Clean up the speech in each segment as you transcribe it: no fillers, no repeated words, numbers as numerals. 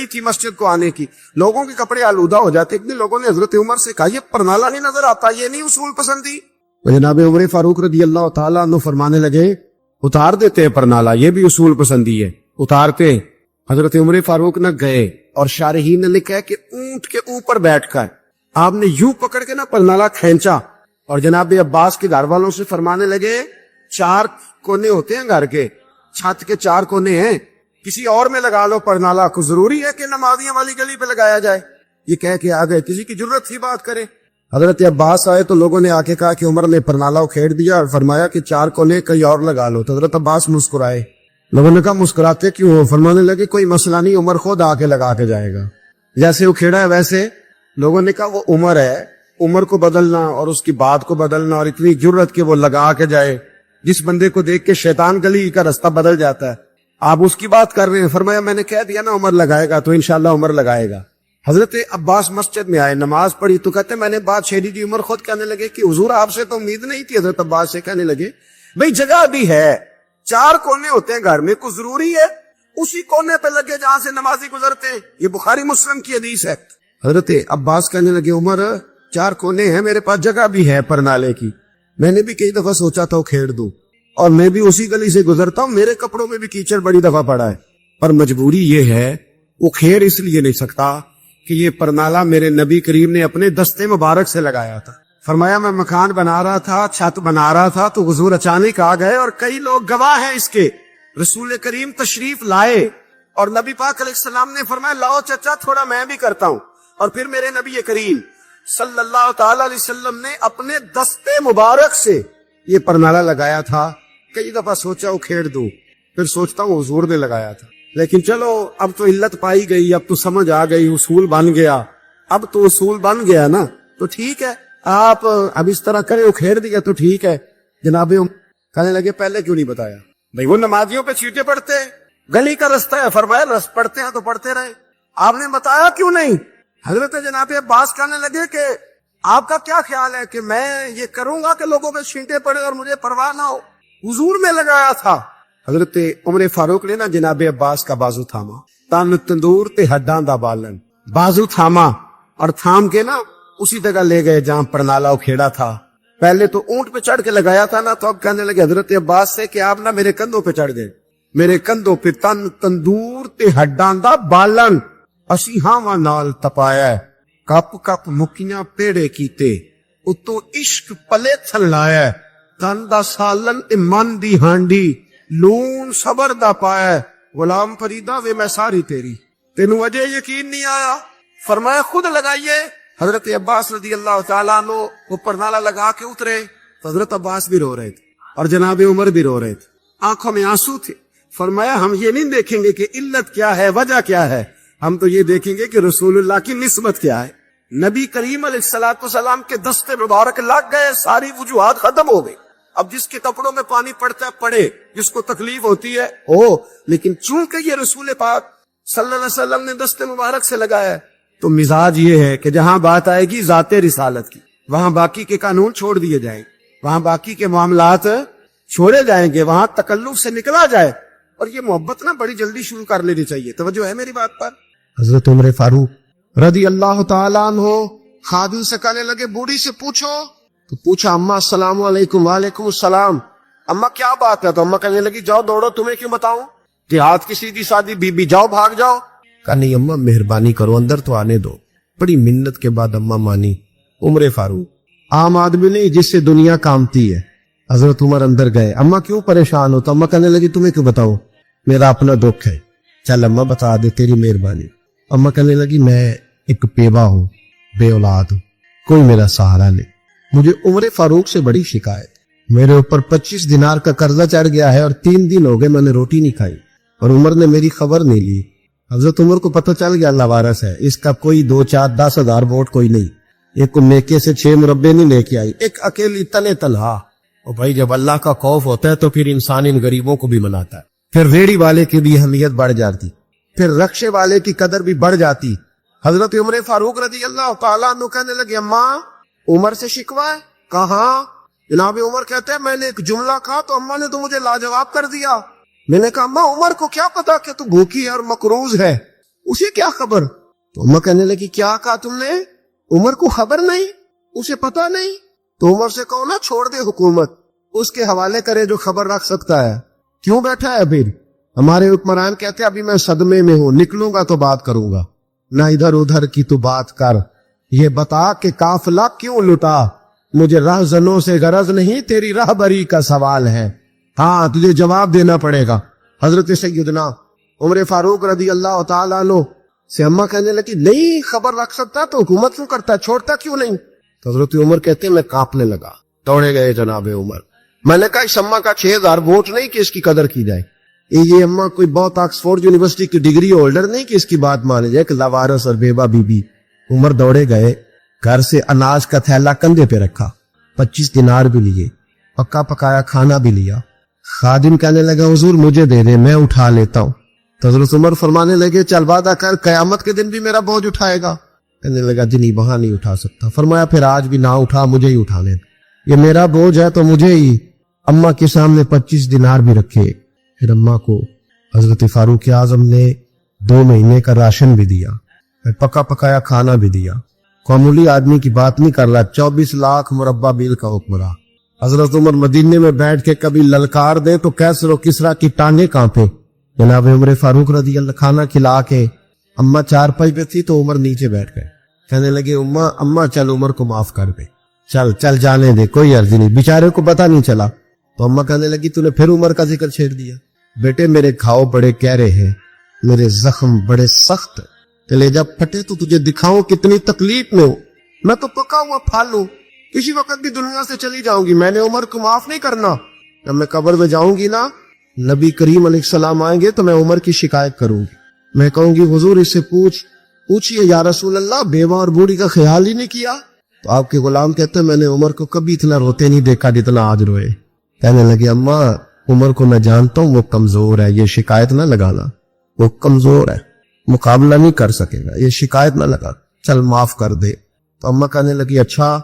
تھی مسجد کو آنے کی، لوگوں کے کپڑے آلودہ ہو جاتے. ایک دن لوگوں نے حضرت عمر سے کہا یہ پرنالا نہیں نظر آتا، یہ نہیں اصول پسندی. جناب عمر فاروق رضی اللہ تعالیٰ عنہ فرمانے لگے اتار دیتے ہیں پرنالا، یہ بھی اصول پسندی ہے، اتارتے. حضرت عمر فاروق نہ گئے اور شارحین نے لکھا ہے کہ اونٹ کے اوپر بیٹھ کر آپ نے یوں پکڑ کے نا پرنالا کھینچا اور جناب عباس کے گھر والوں سے فرمانے لگے 4 کونے ہوتے ہیں گھر کے، چھت کے 4 کونے ہیں، کسی اور میں لگا لو پرنالا کو، ضروری ہے کہ نمازیاں والی گلی پہ لگایا جائے. یہ کہہ کے آ گئے، کسی کی ضرورت تھی بات کرے. حضرت عباس آئے تو لوگوں نے آ کے کہا کہ عمر نے پرنالا کھیڑ دیا اور فرمایا کہ 4 کونے کہیں اور لگا لو. تو حضرت عباس مسکرائے. لوگوں نے کہا مسکراتے کیوں ہو؟ فرمانے لگے کوئی مسئلہ نہیں، عمر خود آ کے لگا کے جائے گا. جیسے وہ کھیڑا ہے ویسے. لوگوں نے کہا وہ عمر ہے، عمر کو بدلنا اور اس کی بات کو بدلنا اور اتنی جرت کہ وہ لگا کے جائے، جس بندے کو دیکھ کے شیطان گلی کا راستہ بدل جاتا ہے، آپ اس کی بات کر رہے ہیں. فرمایا میں نے کہہ دیا نا عمر لگائے گا، تو انشاءاللہ عمر لگائے گا. حضرت عباس مسجد میں آئے، نماز پڑھی تو کہتے میں نے بات چھیڑی دی. عمر خود کہنے لگے کہ حضور آپ سے تو امید نہیں تھی. حضرت عباس سے کہنے لگے بھئی جگہ بھی ہے، 4 کونے ہوتے ہیں گھر میں، کو ضروری ہے اسی کونے پہ لگے جہاں سے نمازی گزرتے ہیں. یہ بخاری مسلم کی حدیث ہے. حضرت عباس کہنے لگے عمر 4 کونے ہیں، میرے پاس جگہ بھی ہے پرنالے کی، میں نے بھی کئی دفعہ سوچا تھا وہ کھیڑ دوں، اور میں بھی اسی گلی سے گزرتا ہوں، میرے کپڑوں میں بھی کیچڑ بڑی دفعہ پڑا ہے، پر مجبوری یہ ہے وہ کھیڑ اس لیے نہیں سکتا کہ یہ پرنالہ میرے نبی کریم نے اپنے دستے مبارک سے لگایا تھا. فرمایا میں مکان بنا رہا تھا، چھت بنا رہا تھا، تو حضور اچانک آ گئے اور کئی لوگ گواہ ہیں اس کے. رسول کریم تشریف لائے اور نبی پاک علیہ السلام نے فرمایا لاؤ چچا تھوڑا میں بھی کرتا ہوں. اور پھر میرے نبی کریم صلی اللہ تعالی علیہ وسلم نے اپنے دستے مبارک سے یہ پرنالہ لگایا تھا. کئی دفعہ سوچا وہ کھیڑ دوں، پھر سوچتا ہوں حضور نے لگایا تھا. لیکن چلو اب تو علت پائی گئی، اب تو سمجھ آ گئی، اصول بن گیا. اب تو اصول بن گیا نا، تو ٹھیک ہے آپ اب اس طرح کرے، وہ کھیڑ دیا تو ٹھیک ہے. جناب کہنے لگے پہلے کیوں نہیں بتایا؟ بھئی وہ نمازیوں پہ چیٹے پڑتے ہیں، گلی کا رستہ ہے. فرمایا رس پڑتے ہیں تو پڑھتے رہے، آپ نے بتایا کیوں نہیں؟ حضرت جناب عباس کہنے لگے کہ آپ کا کیا خیال ہے کہ میں یہ کروں گا کہ لوگوں پہ چھینٹے پڑے اور مجھے پرواہ نہ ہو؟ حضور میں لگایا تھا. حضرت عمر فاروق نے نا جناب عباس کا بازو تھاما، تن تندور تے ہڈاں دا بالن، بازو تھاما اور تھام کے نا اسی جگہ لے گئے جہاں پرنالہ کھیڑا تھا. پہلے تو اونٹ پہ چڑھ کے لگایا تھا نا، تو اب کہنے لگے حضرت عباس سے کہ آپ نا میرے کندھوں پہ چڑھ گئے، میرے کندھوں پہ تن تندور تے ہڈاں دا بالن اسی ہاواں نال تپایا، کپ کپ مکیاں پیڑے کیتے، اتوں عشق پلے تھن لایا، تن دا سالن تے من دی ہانڈی، لون صبر دا پایا، غلام فریدہ وے میں ساری تیری، تینوں اجے یقین نہیں آیا؟ فرمایا خود لگائیے. حضرت عباس رضی اللہ تعالیٰ عنہ وہ پرنالہ لگا کے اترے تو حضرت عباس بھی رو رہے تھے اور جناب عمر بھی رو رہے تھے، آنکھوں میں آنسو تھے. فرمایا ہم یہ نہیں دیکھیں گے کہ علت کیا ہے، وجہ کیا ہے، ہم تو یہ دیکھیں گے کہ رسول اللہ کی نسبت کیا ہے. نبی کریم علیہ السلام کے دستے مبارک لگ گئے، ساری وجوہات ختم ہو گئی. اب جس کے کپڑوں میں پانی پڑتا ہے پڑے، جس کو تکلیف ہوتی ہے ہو، لیکن چونکہ یہ رسول پاک صلی اللہ علیہ وسلم نے دستے مبارک سے لگایا ہے، تو مزاج یہ ہے کہ جہاں بات آئے گی ذات رسالت کی، وہاں باقی کے قانون چھوڑ دیے جائیں، وہاں باقی کے معاملات چھوڑے جائیں گے، وہاں تکلف سے نکلا جائے. اور یہ محبت نا بڑی جلدی شروع کر لینی چاہیے. توجہ ہے میری بات پر؟ حضرت عمر فاروق رضی اللہ تعالیٰ عنہ خادم سے کہنے لگے بوڑھی سے پوچھو. تو پوچھا اماں السلام علیکم. وعلیکم السلام. اماں کیا بات ہے؟ تو اماں کہنے لگی جاؤ دوڑو، تمہیں کیوں بتاؤں، دیہات کی سیدھی سادی بی بی، جاؤ بھاگ جاؤ. کہا نہیں اماں مہربانی کرو، اندر تو آنے دو. بڑی منت کے بعد اماں مانی. عمر فاروق عام آدمی نہیں جس سے دنیا کامتی ہے. حضرت عمر اندر گئے. اماں کیوں پریشان ہو؟ تو اماں کہنے لگی تمہیں کیوں بتاؤں، میرا اپنا دکھ ہے. چل اماں بتا دے، تیری مہربانی. اماں کہنے لگی میں ایک بیوہ ہوں، بے اولاد ہوں، کوئی میرا سہارا نہیں. مجھے عمر فاروق سے بڑی شکایت، میرے اوپر 25 دینار کا قرضہ چڑھ گیا ہے اور 3 دن ہو گئے میں نے روٹی نہیں کھائی، اور عمر نے میری خبر نہیں لی. حضرت عمر کو پتہ چل گیا اللہ وارث ہے، اس کا کوئی 2 4 10 ہزار ووٹ کوئی نہیں، ایک کو میکے سے 6 مربے نہیں لے کے آئی، ایک اکیلی تنے تنہا. اور بھائی جب اللہ کا خوف ہوتا ہے تو پھر انسان ان غریبوں کو بھی مناتا ہے. پھر ریڑی والے کی بھی اہمیت بڑھ جاتی، پھر رکشے والے کی قدر بھی بڑھ جاتی. حضرت عمر فاروق رضی اللہ تعالیٰ عنہ کہنے لگے اماں عمر سے شکوہ ہے؟ کہاں؟ جناب عمر کہتے ہیں میں نے ایک جملہ کہا تو اماں نے تو مجھے لاجواب کر دیا. میں نے کہا اماں عمر کو کیا پتا کہ تو بھوکی ہے اور مقروض ہے. اسے کیا خبر؟ تو اماں کہنے لگی کیا کہا تم نے؟ عمر کو خبر نہیں، اسے پتا نہیں؟ تو عمر سے کہو نا چھوڑ دے حکومت، اس کے حوالے کرے جو خبر رکھ سکتا ہے، کیوں بیٹھا ہے پھر؟ ہمارے حکمران کہتے ابھی میں صدمے میں ہوں، نکلوں گا تو بات کروں گا، نہ ادھر ادھر کی تو بات کر، یہ بتا کہ قافلہ کیوں لٹا؟ مجھے راہزنوں سے غرض نہیں، تیری راہبری کا سوال ہے، ہاں تجھے جواب دینا پڑے گا۔ حضرت سیدنا عمر فاروق رضی اللہ تعالیٰ عنہ سے اماں کہنے لگی نہیں خبر رکھ سکتا تو حکومت کیوں کرتا ہے، چھوڑتا کیوں نہیں؟ تو حضرت عمر کہتے ہیں میں کانپنے لگا، دوڑے گئے جناب عمر، میں نے کہا اس اماں کا 6000 ووٹ نہیں کہ اس کی قدر کی جائے، یہ اماں کوئی بہت آکسفورڈ یونیورسٹی کی ڈگری ہولڈر نہیں کہ اس کی بات مانے جائے، کہ لاوارث اور بیوہ بی بی۔ عمر دوڑے گئے، گھر سے اناج کا تھیلا کندھے پہ رکھا، 25 دینار بھی لیے، پکا پکایا کھانا بھی لیا۔ خادم کہنے لگا حضور مجھے دے دے میں اٹھا لیتا ہوں۔ تو حضرت عمر فرمانے لگے چل وعدہ کر قیامت کے دن بھی میرا بوجھ اٹھائے گا؟ کہنے لگا جی نہیں وہاں نہیں اٹھا سکتا۔ فرمایا پھر آج بھی نہ اٹھا، مجھے ہی اٹھا لینا، یہ میرا بوجھ ہے تو مجھے ہی۔ اماں کے سامنے 25 دینار بھی رکھے، پھر اماں کو حضرت فاروق اعظم نے 2 مہینے کا راشن بھی دیا، پھر پکا پکایا کھانا بھی دیا۔ معمولی آدمی کی بات نہیں کر رہا، 24 لاکھ مربع میل کا حکمراں۔ حضرت عمر مدینے میں بیٹھ کے کبھی للکار دے تو کیسر و کسرا کی ٹانگیں کانپے۔ جناب عمر فاروق رضی اللہ کھانا کھلا کے اماں 4 پہ تھی تو عمر نیچے بیٹھ گئے، کہنے لگے اماں چل عمر کو معاف کر دے، چل جانے دے، کوئی عرض نہیں، بیچارے کو پتہ نہیں چلا۔ تو اماں کہنے لگی تو نے پھر عمر کا ذکر چھیڑ دیا۔ بیٹے میرے گھاؤ بڑے گہرے ہیں، میرے زخم بڑے سخت، کلیجہ پھٹے تو تجھے دکھاؤں کتنی تکلیف میں ہوں، میں تو پکا ہوا پھل ہوں، کسی وقت بھی دنیا سے چلی جاؤں گی، میں نے عمر کو معاف نہیں کرنا۔ جب میں قبر میں جاؤں گی نا، نبی کریم علیہ السلام آئیں گے تو میں عمر کی شکایت کروں گی، میں کہوں گی حضور اس سے پوچھئے یا رسول اللہ بیوہ اور بوڑھی کا خیال ہی نہیں کیا؟ تو آپ کے غلام کہتے ہیں میں نے عمر کو کبھی اتنا روتے نہیں دیکھا جتنا آج روئے۔ کہنے لگے اماں عمر کو میں جانتا ہوں وہ کمزور ہے، یہ شکایت نہ لگانا، وہ کمزور ہے، مقابلہ نہیں کر سکے گا، یہ شکایت نہ لگا، چل معاف کر دے۔ تو اماں کہنے لگی اچھا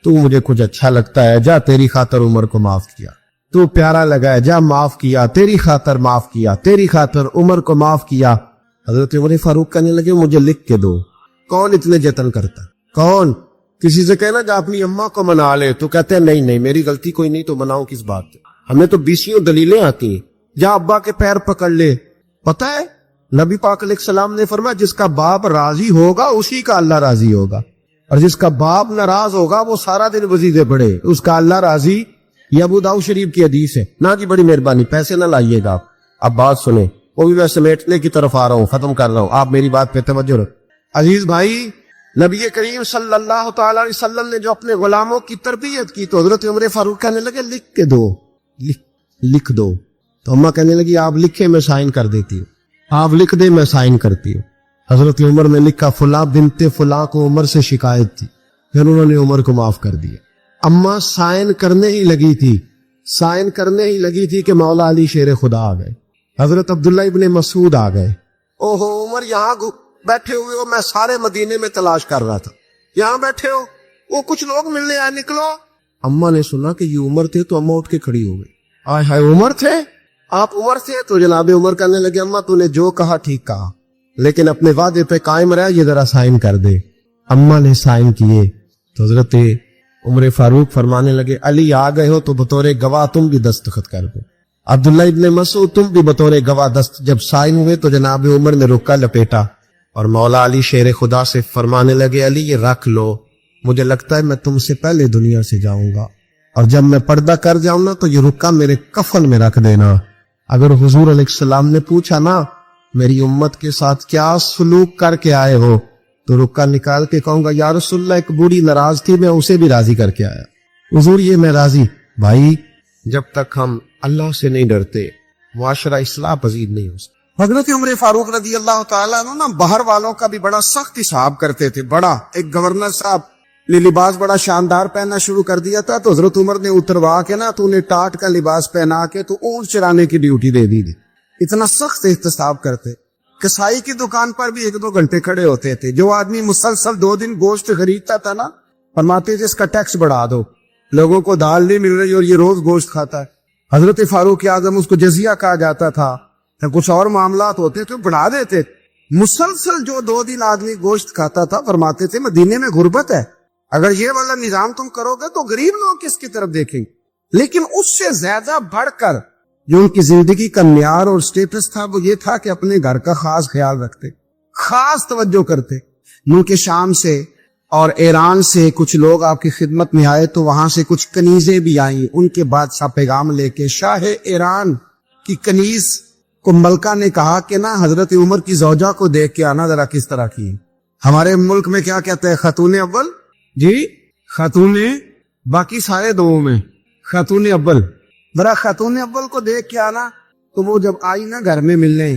تو مجھے کچھ اچھا لگتا ہے، جا تیری خاطر عمر کو معاف کیا، تو پیارا لگا ہے جا معاف کیا، تیری خاطر معاف کیا، تیری خاطر عمر کو معاف کیا۔ حضرت عمر فاروق کہنے لگے مجھے لکھ کے دو، کون اتنے جتن کرتا، کون؟ کسی سے کہنا جا اپنی اماں کو منا لے، تو کہتے ہیں نہیں میری غلطی کوئی نہیں تو مناؤں کس بات سے، ہمیں تو 20 دلیلیں آتی ہیں، جا ابا کے پیر پکڑ لے۔ پتہ ہے نبی پاک علیہ السلام نے فرمایا جس کا باپ راضی ہوگا اسی کا اللہ راضی ہوگا، اور جس کا باپ ناراض ہوگا وہ سارا دن وظیفے پڑھے، اس کا اللہ راضی۔ یہ ابو داؤد شریف کی حدیث ہے۔ نہ جی بڑی مہربانی پیسے نہ لائیے گا، اب بات سنیں، وہ بھی میں سمیٹنے کی طرف آ رہا ہوں، ختم کر رہا ہوں، آپ میری بات پہ توجہ رکھ۔ عزیز بھائی، نبی کریم صلی اللہ تعالی علیہ وسلم نے جو اپنے غلاموں کی تربیت کی تو حضرت عمر فاروق کہنے لگے لکھ کے دو، لکھ دو۔ تو اماں کہنے لگی آپ لکھے میں سائن کر دیتی ہوں، آپ لکھ دے میں سائن کرتی ہوں۔ حضرت عمر نے لکھا فلاں بنت فلاں کو عمر سے شکایت تھی، پھر انہوں نے عمر کو معاف کر دیا۔ اماں سائن کرنے ہی لگی تھی کہ مولا علی شیر خدا آ گئے، حضرت عبداللہ ابن مسعود آ گئے۔ اوہو عمر یہاں بیٹھے ہوئے ہو، میں سارے مدینے میں تلاش کر رہا تھا، یہاں بیٹھے ہو، وہ کچھ لوگ ملنے آئے، نکلو۔ اماں نے سنا کہ یہ عمر تھے تو اماں اٹھ کے کھڑی ہو گئی، آئے ہائے عمر تھے، آپ عمر تھے؟ تو جناب عمر کہنے لگے اماں تو نے جو کہا ٹھیک کہا، لیکن اپنے وعدے پہ قائم رہا، یہ ذرا سائن کر دے۔ اماں نے سائن کیے تو حضرت عمر فاروق فرمانے لگے علی آ گئے ہو تو بطور گواہ تم بھی دستخط کر دو، عبداللہ ابن مسعود تم بھی بطور گواہ جب سائن ہوئے تو جناب عمر نے رکا لپیٹا اور مولا علی شیر خدا سے فرمانے لگے علی یہ رکھ لو، مجھے لگتا ہے میں تم سے پہلے دنیا سے جاؤں گا، اور جب میں پردہ کر جاؤں نا تو یہ رکا میرے کفن میں رکھ دینا۔ اگر حضور علیہ السلام نے پوچھا نا میری امت کے ساتھ کیا سلوک کر کے آئے ہو، تو رکا نکال کے کہوں گا یا رسول اللہ ایک بوڑھی ناراض تھی میں اسے بھی راضی کر کے آیا، حضور یہ میں راضی۔ بھائی جب تک ہم اللہ سے نہیں ڈرتے معاشرہ اصلاح پذیر نہیں ہو سکتا۔ حضرت عمر فاروق رضی اللہ تعالیٰ عنہ نا باہر والوں کا بھی بڑا سخت حساب کرتے تھے، بڑا ایک گورنر صاحب نے لباس بڑا شاندار پہننا شروع کر دیا تھا تو حضرت عمر نے اتروا کے نا تو انہیں ٹاٹ کا لباس پہنا کے تو اونٹ چرانے کی ڈیوٹی دے دی تھی، اتنا سخت احتساب کرتے۔ کسائی کی دکان پر بھی 1-2 گھنٹے کھڑے ہوتے تھے، جو آدمی مسلسل 2 دن گوشت خریدتا تھا نا فرماتے تھے اس کا ٹیکس بڑھا دو، لوگوں کو دال نہیں مل رہی اور یہ روز گوشت کھاتا ہے۔ حضرت فاروق اعظم اس کو جزیہ کہا جاتا تھا، کچھ اور معاملات ہوتے تھے بڑھا دیتے، مسلسل جو 2 دن آدمی گوشت کھاتا تھا، فرماتے تھے مدینے میں غربت ہے، اگر یہ والا نظام تم کرو گے تو غریب لوگ کس کی طرف دیکھیں گے. لیکن اس سے زیادہ بڑھ کر جو ان کی زندگی کا معیار اور سٹیٹس تھا وہ یہ تھا کہ اپنے گھر کا خاص خیال رکھتے، خاص توجہ کرتے. ملک شام سے اور ایران سے کچھ لوگ آپ کی خدمت میں آئے تو وہاں سے کچھ کنیزیں بھی آئیں. ان کے بادشاہ پیغام لے کے، شاہ ایران کی کنیز کو ملکہ نے کہا کہ نا حضرت عمر کی زوجہ کو دیکھ کے آنا ذرا کس طرح کی. ہمارے ملک میں کیا کہتے ہیں؟ خاتون اول. جی خاتون، باقی سارے دو میں خاتون اول. ذرا خاتون اول کو دیکھ کے آنا. تو وہ جب آئی نا گھر میں ملنے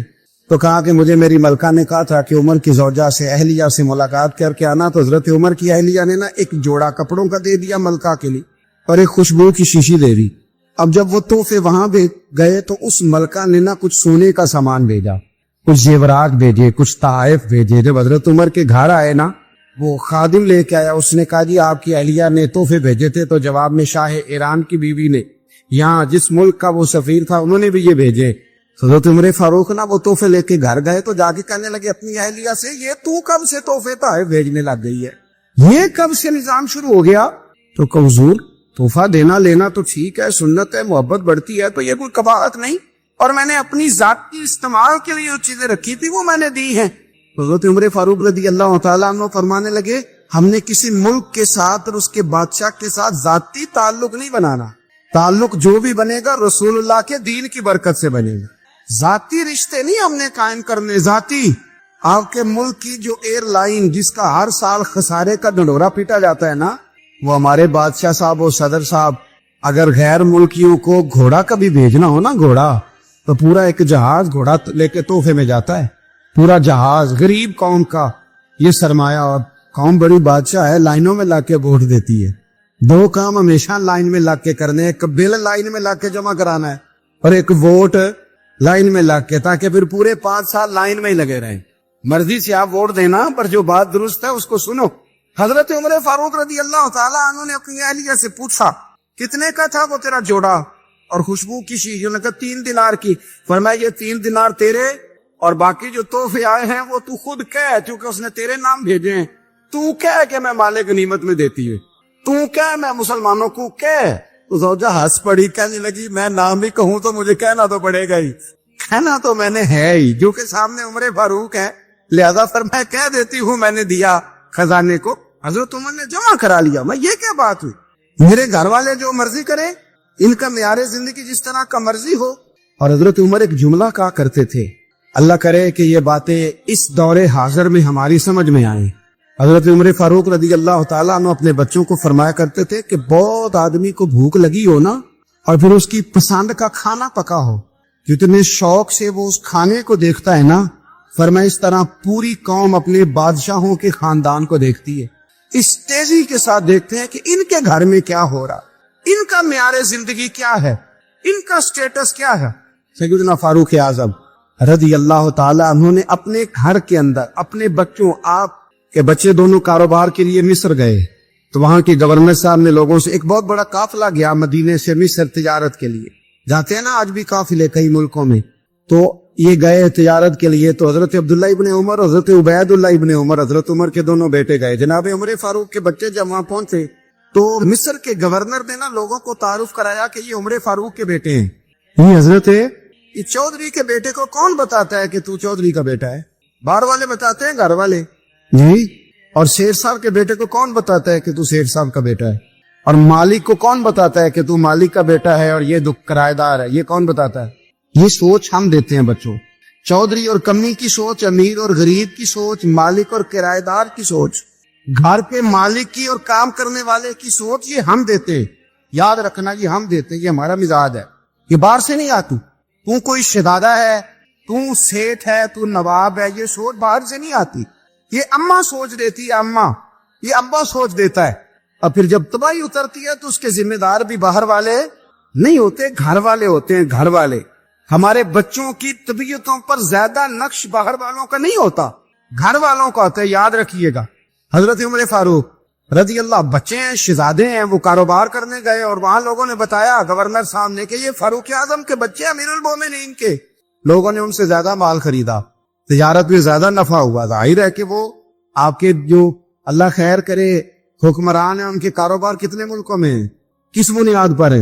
تو کہا کہ مجھے میری ملکہ نے کہا تھا کہ عمر کی زوجہ سے، اہلیہ سے ملاقات کر کے آنا. تو حضرت عمر کی اہلیہ نے نا ایک جوڑا کپڑوں کا دے دیا ملکہ کے لیے اور ایک خوشبو کی شیشی دے دی. اب جب وہ تحفے وہاں گئے تو اس ملکہ نے نا کچھ سونے کا سامان بھیجا، کچھ زیورات بھیجے، کچھ تحائف بھیجے. جب حضرت عمر کے گھر آئے نا وہ خادم لے کے آیا، اس نے کہا جی آپ کی اہلیہ نے تحفے بھیجے تھے. تو جواب میں شاہ ایران کی بیوی نے، یہاں جس ملک کا وہ سفیر تھا، انہوں نے بھی یہ بھیجے. حضرت عمر فاروق نا وہ تحفے لے کے گھر گئے تو جا کے کہنے لگے اپنی اہلیہ سے، یہ تو کب سے تحفے تحائف بھیجنے لگ گئی ہے؟ یہ کب سے نظام شروع ہو گیا؟ تو کہ حضور تحفہ دینا لینا تو ٹھیک ہے، سنت ہے، محبت بڑھتی ہے، تو یہ کوئی قباحت نہیں، اور میں نے اپنی ذاتی استعمال کے لیے جو چیزیں رکھی تھی وہ میں نے دی ہیں. حضرت عمر فاروق رضی اللہ تعالیٰ عنہ فرمانے لگے ہم نے کسی ملک کے ساتھ اور اس کے بادشاہ کے ساتھ ذاتی تعلق نہیں بنانا. تعلق جو بھی بنے گا رسول اللہ کے دین کی برکت سے بنے گا. ذاتی رشتے نہیں ہم نے قائم کرنے. ذاتی آپ کے ملک کی جو ایئر لائن جس کا ہر سال خسارے کا ڈنڈورا پیٹا جاتا ہے نا، وہ ہمارے بادشاہ صاحب اور صدر صاحب اگر غیر ملکیوں کو گھوڑا کبھی بھیجنا ہو نا، گھوڑا، تو پورا ایک جہاز گھوڑا لے کے تحفے میں جاتا ہے. پورا جہاز غریب قوم کا یہ سرمایہ، اور قوم بڑی بادشاہ ہے، لائنوں میں لا کے ووٹ دیتی ہے. 2 کام ہمیشہ لائن میں لا کے کرنے، ایک بل لائن میں لا کے جمع کرانا ہے اور ایک ووٹ لائن میں لا کے، تاکہ پھر پورے 5 سال لائن میں ہی لگے رہیں. مرضی سے آپ ووٹ دینا، پر جو بات درست ہے اس کو سنو. حضرت عمر فاروق رضی اللہ تعالیٰ عنہ نے اپنی اہلیہ سے پوچھا کتنے کا تھا وہ تیرا جوڑا اور خوشبو کی شیشی؟ انہوں نے کہا 3 دینار کی. فرمایا یہ 3 دینار تیرے اور باقی جو تحفے آئے ہیں وہ تو خود کہہ، کیونکہ اس نے تیرے نام بھیجے ہیں. تو کہہ کہ میں مال غنیمت میں دیتی ہے، تو کہہ میں مسلمانوں کو کہہ. تو زوجہ ہنس پڑی، کہنے لگی میں نام بھی کہوں تو مجھے کہنا تو پڑے گا ہی، کہنا تو میں نے ہے ہی، جو کہ سامنے عمر فاروق ہے، لہذا فرمایا کہہ دیتی ہوں میں نے دیا خزانے کو. حضرت عمر نے جمع کرا لیا. میں یہ کیا بات ہوئی؟ میرے گھر والے جو مرضی کریں، ان کا معیار زندگی جس طرح کا مرضی ہو. اور حضرت عمر ایک جملہ کہا کرتے تھے، اللہ کرے کہ یہ باتیں اس دور حاضر میں ہماری سمجھ میں آئیں. حضرت عمر فاروق رضی اللہ تعالیٰ عنہ اپنے بچوں کو فرمایا کرتے تھے کہ بہت آدمی کو بھوک لگی ہو نا، اور پھر اس کی پسند کا کھانا پکا ہو، جتنے شوق سے وہ اس کھانے کو دیکھتا ہے نا، فرمایا اس طرح پوری قوم اپنے بادشاہوں کے خاندان کو دیکھتی ہے. اس تیزی کے ساتھ دیکھتے ہیں کہ ان کے گھر میں کیا ہو رہا، ان کا معیار زندگی کیا ہے، ان کا سٹیٹس کیا ہے. سیدنا فاروق اعظم رضی اللہ تعالیٰ عنہ نے اپنے گھر کے اندر اپنے بچوں، آپ کے بچے دونوں کاروبار کے لیے مصر گئے تو وہاں کے گورنر صاحب نے لوگوں سے، ایک بہت بڑا قافلہ گیا مدینے سے مصر تجارت کے لیے، جاتے ہیں نا آج بھی قافلے کئی ملکوں میں، تو یہ گئے تجارت کے لیے. تو حضرت عبداللہ ابن عمر، حضرت عبید اللہ ابن عمر، حضرت عمر کے دونوں بیٹے گئے. جناب عمر فاروق کے بچے جب وہاں پہنچے تو مصر کے گورنر نے نا لوگوں کو تعارف کرایا کہ یہ عمر فاروق کے بیٹے ہیں. یہ حضرت یہ چودھری کے بیٹے کو کون بتاتا ہے کہ تو چودھری کا بیٹا ہے؟ باہر والے بتاتے ہیں، گھر والے جی. اور شیر صاحب کے بیٹے کو کون بتاتا ہے کہ تو شیر صاحب کا بیٹا ہے؟ اور مالک کو کون بتاتا ہے کہ تو مالک کا بیٹا ہے اور یہ کرایہ دار ہے؟ یہ کون بتاتا ہے؟ یہ سوچ ہم دیتے ہیں بچوں. چودھری اور کمی کی سوچ، امیر اور غریب کی سوچ، مالک اور کرایہ دار کی سوچ، گھر کے مالک کی اور کام کرنے والے کی سوچ، یہ ہم دیتے. یاد رکھنا یہ ہم دیتے، یہ ہمارا مزاج ہے. یہ باہر سے نہیں آتی. تو کوئی شہزادہ ہے، تو سیٹھ ہے، تو نواب ہے، یہ سوچ باہر سے نہیں آتی. یہ اماں سوچ دیتی ہے، اماں، یہ ابا سوچ دیتا ہے. اور پھر جب تباہی اترتی ہے تو اس کے ذمہ دار بھی باہر والے نہیں ہوتے، گھر والے ہوتے ہیں. گھر والے. ہمارے بچوں کی طبیعتوں پر زیادہ نقش باہر والوں کا نہیں ہوتا، گھر والوں کا ہوتا ہے. یاد رکھیے گا. حضرت عمر فاروق رضی اللہ بچے ہیں، شہزادے ہیں، وہ کاروبار کرنے گئے اور وہاں لوگوں نے بتایا گورنر صاحب نے کہ یہ فاروق اعظم کے بچے، امیر المومنین کے. لوگوں نے ان سے زیادہ مال خریدا. تجارت میں زیادہ نفع ہوا. ظاہر ہے کہ وہ آپ کے جو اللہ خیر کرے حکمران ہیں ان کے کاروبار کتنے ملکوں میں ہیں, کس بنیاد پر ہے؟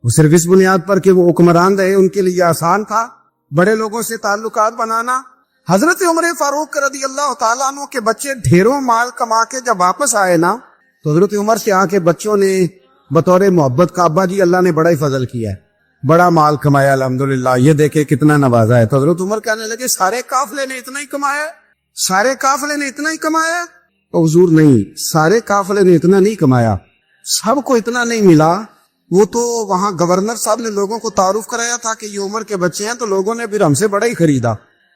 وہ صرف اس بنیاد پر کہ وہ حکمران رہے, ان کے لیے آسان تھا بڑے لوگوں سے تعلقات بنانا. حضرت عمر فاروق رضی اللہ تعالیٰ عنہ کے بچے ڈھیروں مال کما کے جب واپس آئے نا, تو حضرت عمر سے آ کے بچوں نے بطور محبت کا, ابا جی اللہ نے بڑا ہی فضل کیا ہے, بڑا مال کمایا الحمدللہ, یہ دیکھے کتنا نوازا ہے. تو حضرت عمر کہنے لگے سارے قافلے نے اتنا ہی کمایا, سارے قافلے نے اتنا ہی کمایا؟ تو حضور نہیں, سارے قافلے نے اتنا نہیں کمایا, سب کو اتنا نہیں ملا. وہ تو وہاں گورنر صاحب نے لوگوں کو تعارف کرایا تھا کہ یہ عمر کے بچے ہیں, تو لوگوں نے پھر ہم سے بڑا ہی خریدا.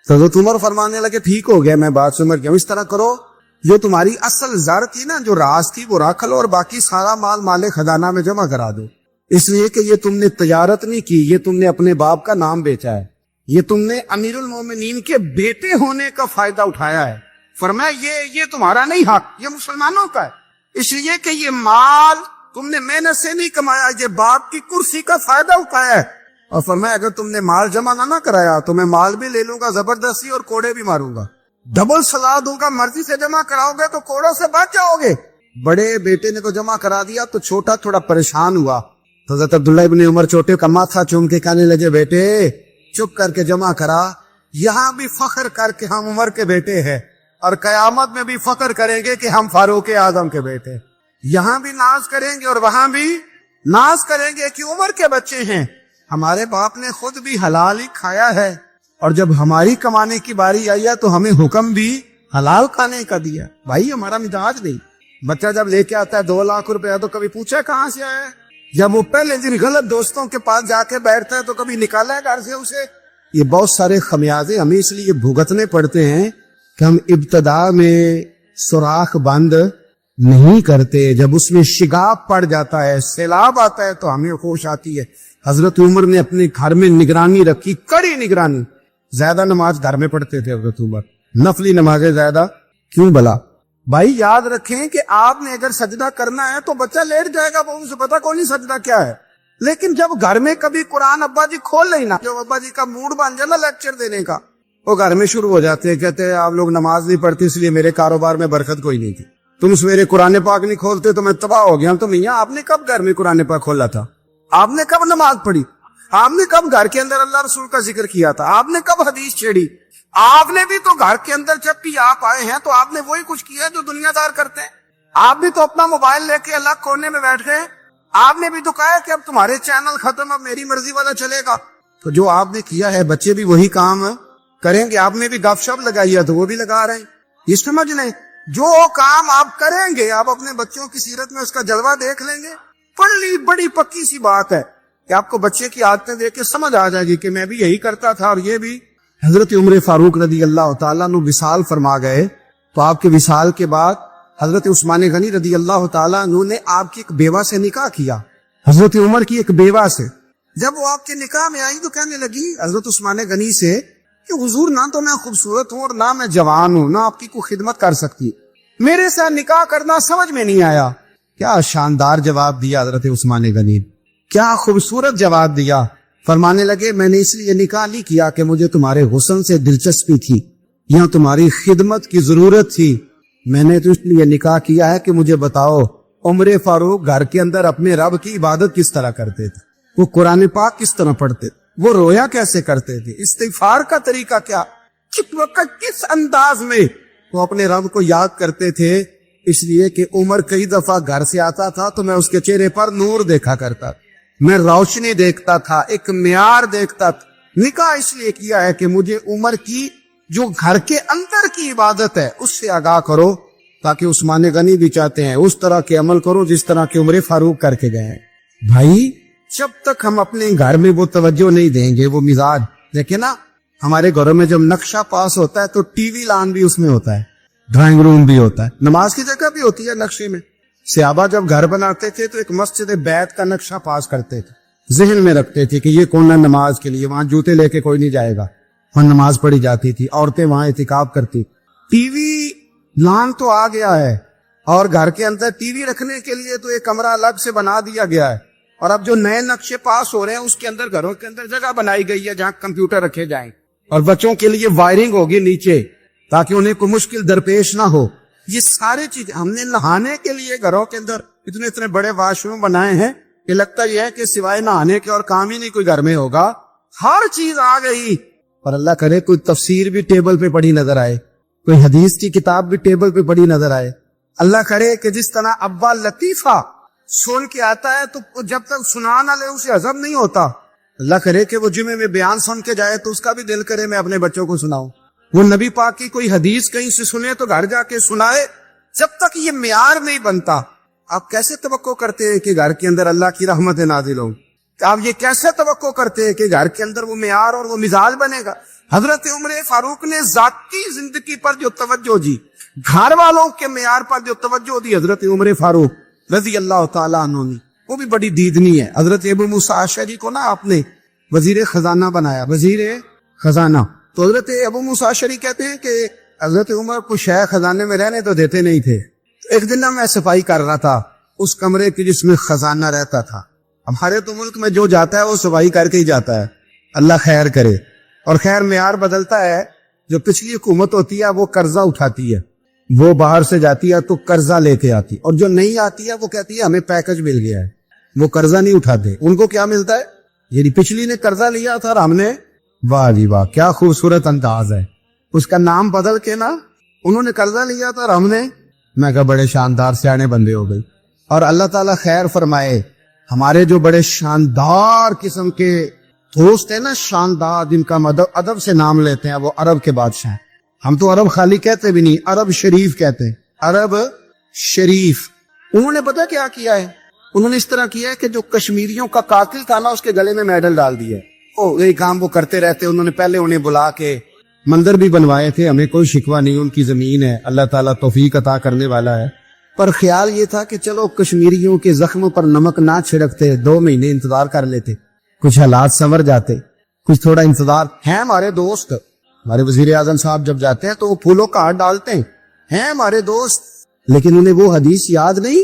تو حضرت عمر فرمانے لگے ٹھیک ہو گیا, میں بات سمجھ گیا, اس طرح کرو جو تمہاری اصل زر تھی نا, جو راز تھی وہ رکھ لو, اور باقی سارا مال خزانہ میں جمع کرا دو. اس لیے کہ یہ تم نے تجارت نہیں کی, یہ تم نے اپنے باپ کا نام بیچا ہے, یہ تم نے امیر المومنین کے بیٹے ہونے کا فائدہ اٹھایا ہے. فرمایا یہ تمہارا نہیں حق, یہ مسلمانوں کا ہے, اس لیے کہ یہ مال تم نے محنت سے نہیں کمایا, یہ باپ کی کرسی کا فائدہ اٹھایا ہے. اور فرمایا اگر تم نے مال جمع نہ کرایا تو میں مال بھی لے لوں گا زبردستی اور کوڑے بھی ماروں گا, ڈبل سزا دوں گا. مرضی سے جمع کراؤ گے تو کوڑوں سے بچ جاؤ گے. بڑے بیٹے نے تو جمع کرا دیا, تو چھوٹا تھوڑا پریشان ہوا. تو حضرت عبداللہ ابن عمر چھوٹے کا ماتھا چوم کے کہنے لگے بیٹے چپ کر کے جمع کرا, یہاں بھی فخر کر کے ہم عمر کے بیٹے ہیں, اور قیامت میں بھی فخر کریں گے کہ ہم فاروق اعظم کے بیٹے. یہاں بھی ناز کریں گے اور وہاں بھی ناز کریں گے کہ عمر کے بچے ہیں. ہمارے باپ نے خود بھی حلال ہی کھایا ہے, اور جب ہماری کمانے کی باری آئی ہے تو ہمیں حکم بھی حلال کھانے کا دیا. بھائی ہمارا مزاج نہیں. بچہ جب لے کے آتا ہے 2 لاکھ روپے تو کبھی پوچھا کہاں سے آیا ہے, جب وہ پہلے دن غلط دوستوں کے پاس جا کے بیٹھتا ہے تو کبھی نکالا ہے گھر سے اسے. یہ بہت سارے خمیازے ہمیں اس لیے بھگتنے پڑتے ہیں کہ ہم ابتدا میں سوراخ بند نہیں کرتے, جب اس میں شگاف پڑ جاتا ہے, سیلاب آتا ہے تو ہمیں ہوش آتی ہے. حضرت عمر نے اپنے گھر میں نگرانی رکھی, کڑی نگرانی. زیادہ نماز گھر میں پڑھتے تھے حضرت عمر, نفلی نمازیں زیادہ کیوں بلا. بھائی یاد رکھیں کہ آپ نے اگر سجدہ کرنا ہے تو بچہ لیٹ جائے گا, وہ اسے پتا کون سی سجدہ کیا ہے. لیکن جب گھر میں کبھی قرآن ابا جی کھول لینا, جو ابا جی کا موڈ بن جائے نا لیکچر دینے کا, وہ گھر میں شروع ہو جاتے ہیں, کہتے ہیں آپ لوگ نماز نہیں پڑھتے اس لیے میرے کاروبار میں برکت کوئی نہیں تھی, تم سویرے قرآن پاک نہیں کھولتے تو میں تباہ ہو گیا. تو میاں آپ نے کب گھر میں قرآن پاک کھولا تھا؟ آپ نے کب نماز پڑھی؟ آپ نے کب گھر کے اندر اللہ رسول کا ذکر کیا تھا؟ آپ نے کب حدیث چھیڑی؟ آپ نے بھی تو گھر کے اندر جب بھی آپ آئے ہیں تو آپ نے وہی کچھ کیا جو دنیا دار کرتے ہیں. آپ بھی تو اپنا موبائل لے کے الگ کونے میں بیٹھ گئے. آپ نے بھی تو کہا کہ اب تمہارے چینل ختم, اب میری مرضی والا چلے گا. تو جو آپ نے کیا ہے بچے بھی وہی کام کریں گے. آپ نے بھی گپ شپ لگائی ہے تو وہ بھی لگا رہے ہیں. یہ سمجھ لیں جو کام آپ کریں گے آپ اپنے بچوں کی سیرت میں اس کا جلوہ دیکھ لیں گے. بڑی پکی سی بات ہے کہ آپ کو بچے کی عادتیں دیکھ کے سمجھ آ جائے گی کہ میں بھی یہی کرتا تھا. اور یہ بھی حضرت عمر فاروق رضی اللہ تعالیٰ عنہ وصال فرما گئے, تو آپ کے وصال کے بعد حضرت عثمان غنی رضی اللہ تعالیٰ عنہ نے آپ کی ایک بیوہ سے نکاح کیا, حضرت عمر کی ایک بیوہ سے. جب وہ آپ کے نکاح میں آئی تو کہنے لگی حضرت عثمان غنی سے کہ حضور نہ تو میں خوبصورت ہوں اور نہ میں جوان ہوں, نہ آپ کی کوئی خدمت کر سکتی, میرے ساتھ نکاح کرنا سمجھ میں نہیں آیا. کیا شاندار جواب دیا حضرت عثمان غنی, کیا خوبصورت جواب دیا. فرمانے لگے میں نے اس لیے نکاح نہیں کیا کہ مجھے تمہارے حسن سے دلچسپی تھی یا تمہاری خدمت کی ضرورت تھی, میں نے تو اس لیے نکاح کیا ہے کہ مجھے بتاؤ عمر فاروق گھر کے اندر اپنے رب کی عبادت کس طرح کرتے تھے, وہ قرآن پاک کس طرح پڑھتے تھے, وہ رویا کیسے کرتے تھے, استغفار کا طریقہ کیا, کس انداز میں وہ اپنے رب کو یاد کرتے تھے. اس لیے کہ عمر کئی دفعہ گھر سے آتا تھا تو میں اس کے چہرے پر نور دیکھا کرتا, میں روشنی دیکھتا تھا, ایک معیار دیکھتا تھا. نکاح اس لیے کیا ہے کہ مجھے عمر کی جو گھر کے اندر کی عبادت ہے اس سے آگاہ کرو, تاکہ عثمان غنی بھی چاہتے ہیں اس طرح کے عمل کرو جس طرح کے عمر فاروق کر کے گئے ہیں. بھائی جب تک ہم اپنے گھر میں وہ توجہ نہیں دیں گے, وہ مزاج دیکھیں نا, ہمارے گھروں میں جب نقشہ پاس ہوتا ہے تو ٹی وی لان بھی اس میں ہوتا ہے, ڈرائنگ روم بھی ہوتا ہے, نماز کی جگہ بھی ہوتی ہے نقشے میں. صحابہ جب گھر بناتے تھے تو ایک مسجد بیت کا نقشہ پاس کرتے تھے, ذہن میں رکھتے تھے کہ یہ کونا نماز کے لیے, وہاں جوتے لے کے کوئی نہیں جائے گا, وہاں نماز پڑھی جاتی تھی, عورتیں وہاں اعتکاف کرتی. ٹی وی لان تو آ گیا ہے, اور گھر کے اندر ٹی وی رکھنے کے لیے تو ایک کمرہ الگ سے بنا دیا گیا ہے, اور اب جو نئے نقشے پاس ہو رہے ہیں اس کے اندر گھروں کے اندر جگہ بنائی گئی ہے جہاں کمپیوٹر رکھے جائیں. اور بچوں کے لیے وائرنگ ہوگی نیچے تاکہ انہیں کوئی مشکل درپیش نہ ہو. یہ سارے چیزیں ہم نے نہانے کے لیے گھروں کے اندر اتنے بڑے واش روم بنائے ہیں کہ لگتا یہ ہے کہ سوائے نہانے کے اور کام ہی نہیں کوئی گھر میں ہوگا. ہر چیز آ گئی. اور اللہ کرے کوئی تفسیر بھی ٹیبل پہ پڑی نظر آئے, کوئی حدیث کی کتاب بھی ٹیبل پہ پڑی نظر آئے. اللہ کرے کہ جس طرح ابا لطیفہ سن کے آتا ہے تو جب تک سنا نہ لے اسے ہضم نہیں ہوتا. اللہ کرے کہ وہ جمعے میں بیان سن کے جائے تو اس کا بھی دل کرے میں اپنے بچوں کو سناؤں. وہ نبی پاک کی کوئی حدیث کہیں سے سنے تو گھر جا کے سنائے. جب تک یہ معیار نہیں بنتا آپ کیسے توقع کرتے ہیں کہ گھر کے اندر اللہ کی رحمت نازل ہوں؟ آپ یہ کیسے توقع کرتے ہیں کہ گھر کے اندر وہ معیار اور وہ مزاج بنے گا؟ حضرت عمر فاروق نے ذاتی زندگی پر جو توجہ دی, گھر والوں کے معیار پر جو توجہ دی حضرت عمر فاروق رضی اللہ تعالیٰ عنہ نے, وہ بھی بڑی دیدنی ہے. حضرت ابو موسیٰ اشعری کو نا آپ نے وزیر خزانہ بنایا, وزیر خزانہ. تو حضرت ابو موسیٰ اشعری کہتے ہیں کہ حضرت عمر کو شیخ خزانے میں رہنے تو دیتے نہیں تھے. ایک دن میں صفائی کر رہا تھا اس کمرے کی جس میں خزانہ رہتا تھا. ہمارے تو ملک میں جو جاتا ہے وہ صفائی کر کے ہی جاتا ہے, اللہ خیر کرے. اور خیر معیار بدلتا ہے. جو پچھلی حکومت ہوتی ہے وہ قرضہ اٹھاتی ہے, وہ باہر سے جاتی ہے تو قرضہ لے کے آتی, اور جو نہیں آتی ہے وہ کہتی ہے ہمیں پیکج مل گیا ہے. وہ قرضہ نہیں اٹھاتے. ان کو کیا ملتا ہے؟ یعنی پچھلی نے قرضہ لیا تھا اور ہم نے, واہ جی واہ کیا خوبصورت انداز ہے, اس کا نام بدل کے نا انہوں نے قرضہ لیا تھا اور ہم نے, میں کہا بڑے شاندار سیانے بندے ہو گئی. اور اللہ تعالیٰ خیر فرمائے. ہمارے جو بڑے شاندار قسم کے دوست ہیں نا, شاندار, جن کا ادب سے نام لیتے ہیں, وہ عرب کے بادشاہ ہیں. ہم تو عرب خالی کہتے بھی نہیں, عرب شریف کہتے ہیں, عرب شریف. انہوں نے پتا کیا کیا ہے؟ انہوں نے اس طرح کیا ہے کہ جو کشمیریوں کا قاتل تھا نا اس کے گلے میں میڈل ڈال دیا. یہ کام وہ کرتے رہتے. انہوں نے پہلے انہیں بلا کے مندر بھی بنوائے تھے, ہمیں کوئی شکوہ نہیں, ان کی زمین ہے, اللہ تعالیٰ توفیق عطا کرنے والا ہے. پر خیال یہ تھا کہ چلو کشمیریوں کے زخموں پر نمک نہ چھڑکتے, 2 مہینے انتظار کر لیتے, کچھ حالات سنور جاتے, کچھ تھوڑا انتظار. ہیں ہمارے دوست, ہمارے وزیر اعظم صاحب جب جاتے ہیں تو وہ پھولوں کا ہاتھ ڈالتے ہیں ہمارے دوست. لیکن انہیں وہ حدیث یاد نہیں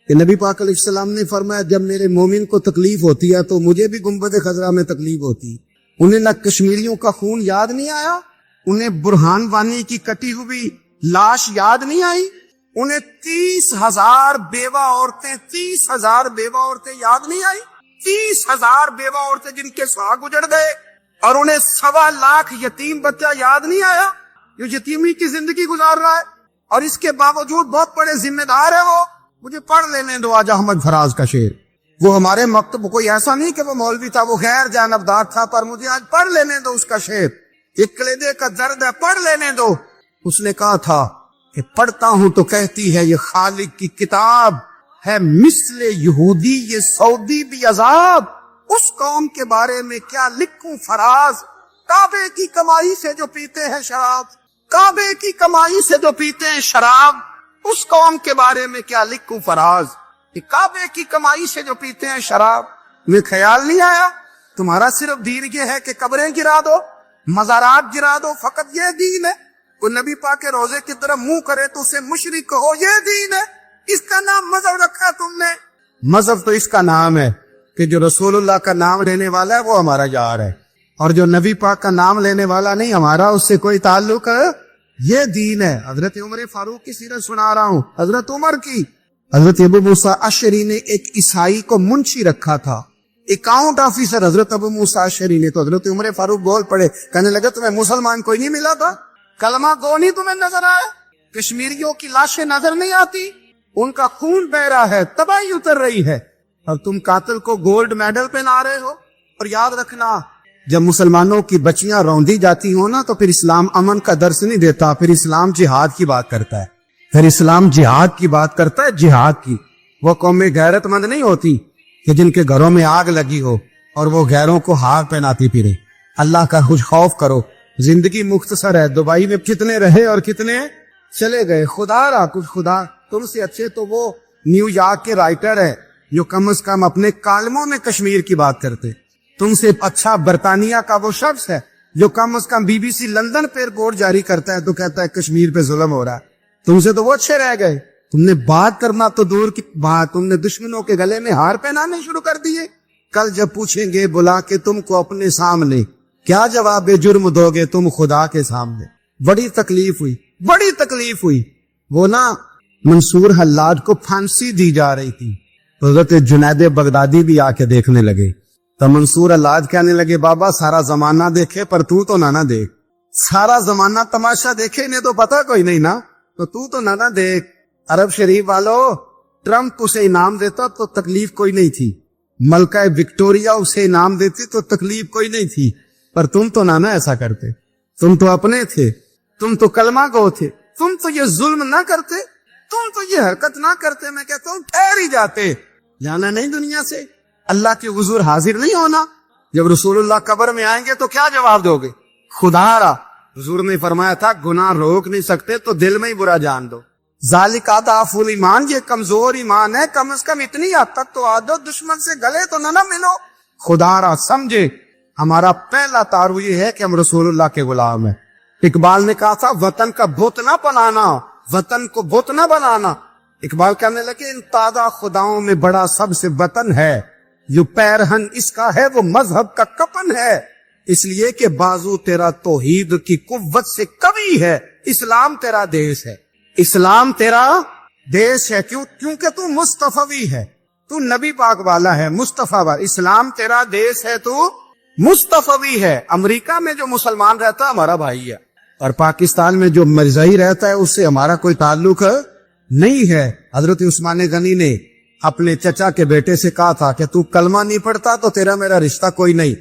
کہ نبی پاک علیہ السلام نے فرمایا جب میرے مومن کو تکلیف ہوتی ہے تو مجھے بھی گنبد خضرا میں تکلیف ہوتی ہے. انہیں نہ کشمیریوں کا خون یاد نہیں آیا, انہیں برہان وانی کی کٹی ہوئی لاش یاد نہیں آئی, انہیں 30,000 بیوہ عورتیں 30,000 بیوہ عورتیں یاد نہیں آئی, 30,000 بیوہ عورتیں جن کے سہاگ اجڑ گئے, اور انہیں 1.25 لاکھ یتیم بچہ یاد نہیں آیا جو یتیمی کی زندگی گزار رہا ہے, اور اس کے باوجود بہت بڑے ذمہ دار ہے وہ. مجھے پڑھ لینے دو آج احمد فراز کا شعر. وہ ہمارے مکتب کوئی ایسا نہیں کہ وہ مولوی تھا, وہ غیر جانبدار تھا, پر مجھے آج پڑھ لینے دو اس کا شعر. ایک کلیدے کا درد ہے, پڑھ لینے دو. اس نے کہا تھا کہ پڑھتا ہوں تو کہتی ہے یہ خالق کی کتاب ہے, مثل یہودی یہ سعودی بھی عذاب, اس قوم کے بارے میں کیا لکھوں فراز, کعبے کی کمائی سے جو پیتے ہیں شراب, کعبے کی کمائی سے جو پیتے ہیں شراب, اس قوم کے بارے میں کیا لکھوں فراز. کعبے کی کمائی سے جو پیتے ہیں شراب. میں خیال نہیں آیا تمہارا صرف دین یہ ہے کہ قبریں گرا دو, مزارات گرا دو, فقط یہ دین ہے؟ کوئی نبی پاک کے روزے کی طرف منہ کرے تو اسے مشرک کہو, یہ دین ہے؟ اس کا نام مذہب رکھا تم نے. مذہب تو اس کا نام ہے کہ جو رسول اللہ کا نام لینے والا ہے وہ ہمارا یار ہے, اور جو نبی پاک کا نام لینے والا نہیں ہمارا اس سے کوئی تعلق ہے, یہ دین ہے. حضرت عمر فاروق کی سیرت سنا رہا ہوں, حضرت عمر کی. حضرت ابو موسیٰ اشعری نے ایک عیسائی کو منشی رکھا تھا, اکاؤنٹ آفیسر حضرت ابو موسیٰ اشعری نے. تو حضرت عمر فاروق بول پڑے, کہنے لگے تمہیں مسلمان کوئی نہیں ملا تھا, کلمہ گو نہیں تمہیں نظر آیا, کشمیریوں کی لاشیں نظر نہیں آتی, ان کا خون بہ رہا ہے, تباہی اتر رہی ہے, اور تم قاتل کو گولڈ میڈل پہنا رہے ہو. اور یاد رکھنا جب مسلمانوں کی بچیاں روندی جاتی ہوں نا تو پھر اسلام امن کا درس نہیں دیتا, پھر اسلام جہاد کی بات کرتا ہے, پھر اسلام جہاد کی بات کرتا ہے, جہاد کی. وہ قومیں غیرت مند نہیں ہوتی کہ جن کے گھروں میں آگ لگی ہو اور وہ غیروں کو ہار پہناتی پھرے. اللہ کا کچھ خوف کرو, زندگی مختصر ہے. دبئی میں کتنے رہے اور کتنے چلے گئے, خدا را کچھ خدا. تم سے اچھے تو وہ نیو یارک کے رائٹر ہے جو کم از کم اپنے کالموں میں کشمیر کی بات کرتے. تم سے اچھا برطانیہ کا وہ شخص ہے جو کم از کم BBC لندن پہ رپورٹ جاری کرتا ہے تو کہتا ہے کشمیر پہ ظلم ہو رہا ہے. تم سے تو وہ اچھے رہ گئے. تم نے بات کرنا تو دور کی بات, تم نے دشمنوں کے گلے میں ہار پہنانے شروع کر دیے. کل جب پوچھیں گے بلا کے تم کو اپنے سامنے کیا جواب جرم دو گے تم خدا کے سامنے؟ بڑی تکلیف ہوئی. وہ نا منصور حلاج کو پھانسی دی جا رہی تھی. حضرت جنید بغدادی بھی آ کے دیکھنے لگے. تو منصور حلاج کہنے لگے بابا سارا زمانہ دیکھے پر تو نہ دیکھ. سارا زمانہ تماشا دیکھے انہیں تو پتا کوئی نہیں نا, تو نہ دیکھ. عرب شریف والو, ٹرمپ اسے انعام دیتا تو تکلیف کوئی نہیں تھی, ملکہ وکٹوریا اسے انعام دیتی تو تکلیف کوئی نہیں تھی, پر تم تو نہ ایسا کرتے. تم تو اپنے تھے, تم تو کلمہ گو تھے, تم تو یہ ظلم نہ کرتے, تم تو یہ حرکت نہ کرتے. میں کہتا ہوں ٹھہر ہی جاتے, جانا نہیں دنیا سے, اللہ کے حضور حاضر نہیں ہونا. جب رسول اللہ قبر میں آئیں گے تو کیا جواب دو گے؟ خدا را, حضور نے فرمایا تھا گناہ روک نہیں سکتے تو دل میں ہی برا جان دو. ذالک اضعف الایمان, یہ کمزور ایمان ہے, کم از کم اتنی حد تک تو آ دو, دشمن سے گلے تو نہ ملو. خدا را سمجھے ہمارا پہلا تعارف یہ ہے کہ ہم رسول اللہ کے غلام ہیں. اقبال نے کہا تھا وطن کا بت نہ بنانا, وطن کو بت نہ بنانا. اقبال کہنے لگے ان تازہ خداؤں میں بڑا سب سے وطن ہے, جو پیرہن اس کا ہے وہ مذہب کا کپن ہے. اس لیے کہ بازو تیرا توحید کی قوت سے قوی ہے, اسلام تیرا دیش ہے, اسلام تیرا دیش ہے. کیونکہ تو مصطفی ہے, تو نبی پاک والا ہے, مصطفی والا. اسلام تیرا دیش ہے, تو مصطفی ہے. امریکہ میں جو مسلمان رہتا ہے ہمارا بھائی ہے, اور پاکستان میں جو مرزائی رہتا ہے اس سے ہمارا کوئی تعلق نہیں ہے. حضرت عثمان غنی نے اپنے چچا کے بیٹے سے کہا تھا کہ تو کلمہ نہیں پڑھتا تو تیرا میرا رشتہ کوئی نہیں.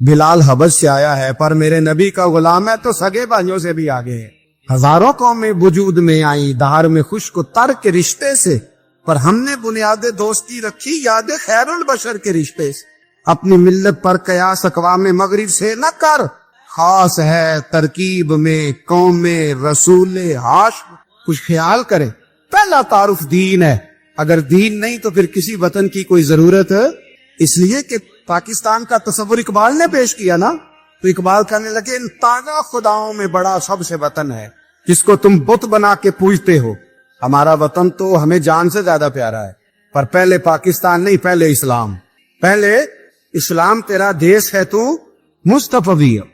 بلال حبش سے آیا ہے پر میرے نبی کا غلام ہے تو سگے بھائیوں سے بھی آگے ہے. ہزاروں قومیں وجود میں آئیں دہار میں خشک و تر کے رشتے سے, پر ہم نے بنیاد دوستی رکھی یاد خیر البشر کے رشتے سے. اپنی ملت پر قیاس اقوام مغرب سے نہ کر, خاص ہے ترکیب میں قوم رسول ہاشم. کچھ خیال کرے, پہلا تعارف دین ہے, اگر دین نہیں تو پھر کسی وطن کی کوئی ضرورت ہے. اس لیے کہ پاکستان کا تصور اقبال نے پیش کیا نا, تو اقبال کہنے لگے ان تازہ خداؤں میں بڑا سب سے وطن ہے جس کو تم بت بنا کے پوجتے ہو. ہمارا وطن تو ہمیں جان سے زیادہ پیارا ہے, پر پہلے پاکستان نہیں, پہلے اسلام. پہلے اسلام تیرا دیش ہے, تو مصطفی ہے.